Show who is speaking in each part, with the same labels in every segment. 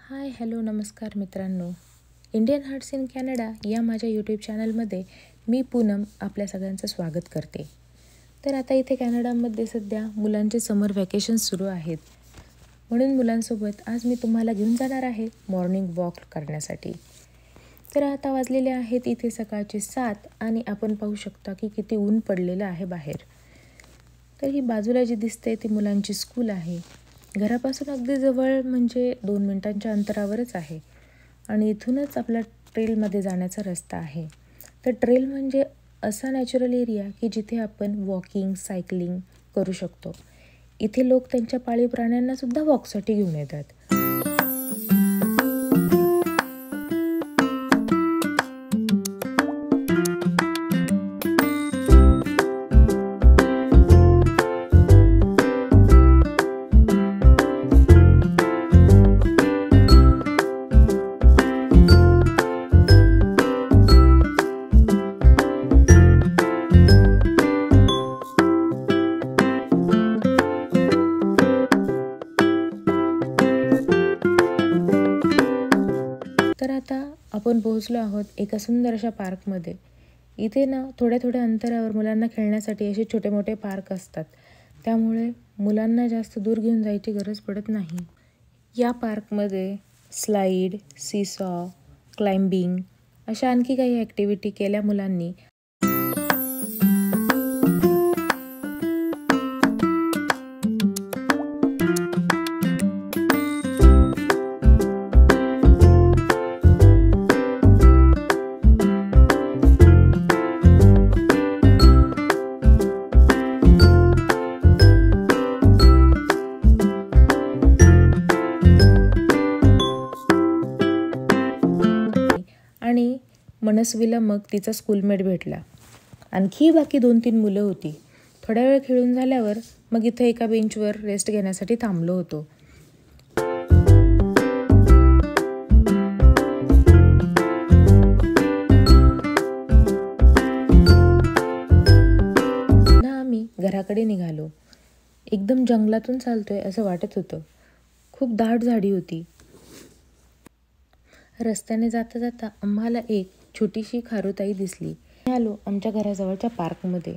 Speaker 1: Hi hello नमस्कार मित्रांनो, Indian hearts in Canada या माझ्या यूट्यूब चॅनलमध्ये मी पूनम आपल्या सगळ्यांचं स्वागत करते। तर आता इथे कॅनडामध्ये सध्या मुलांचे समर व्हॅकेशन्स सुरू आहेत, म्हणून मुलांसोबत आज मी तुम्हाला घेऊन जाणार आहे मॉर्निंग वॉक करण्यासाठी। तर आता वाजलेले आहेत इथे सकाळचे 7 आणि आपण पाहू शकता की किती ऊन पडलेलं आहे बाहेर। तर ही बाजूला जी दिसते ती मुलांची स्कूल आहे। घरापासून अगदी जवळ म्हणजे 2 मिनिटांच्या अंतरावरच आहे आणि इथूनच आपला ट्रेलमध्ये जाण्याचा रस्ता आहे। तर ट्रेल म्हणजे असा नॅचरल एरिया की जिथे आपण वॉकिंग सायकलिंग करू शकतो। इथे लोक त्यांच्या पाळीव प्राण्यांना सुद्धा वॉकसाठी घेऊन येतात। तर आता आपण पोहोचलो आहोत एका सुंदर अशा पार्कमध्ये। इथे ना थोड्या अंतरावर मुलांना खेळण्यासाठी असे छोटे मोठे पार्क असतात, त्यामुळे मुलांना जास्त दूर घेऊन जायची गरज पडत नाही। या पार्कमध्ये स्लाईड, सीसॉ, क्लाइम्बिंग अशा आणखी काही ॲक्टिव्हिटी केल्या मुलांनी आणि मनस्वीला मग तिचा स्कूलमेट भेटला। आणखी बाकी 2-3 मुलं होती। थोड्या वेळ खेळून झाल्यावर मग इथे एका बेंचवर रेस्ट घेण्यासाठी थांबलो होतो। ना आम्ही घराकडे निघालो। एकदम जंगलातून चालतोय असं वाटत होतं। खूप दाट झाडी होती। रस्त्याने जाता जाता आम्हाला एक छोटीशी खारुताई दिसली। आलो आमच्या घराजवळच्या पार्कमध्ये।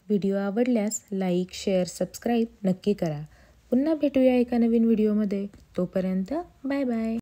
Speaker 1: व्हिडिओ आवडल्यास लाईक, शेअर, सबस्क्राईब नक्की करा। पुन्हा भेटूया एका नवीन व्हिडिओमध्ये। तोपर्यंत बाय बाय।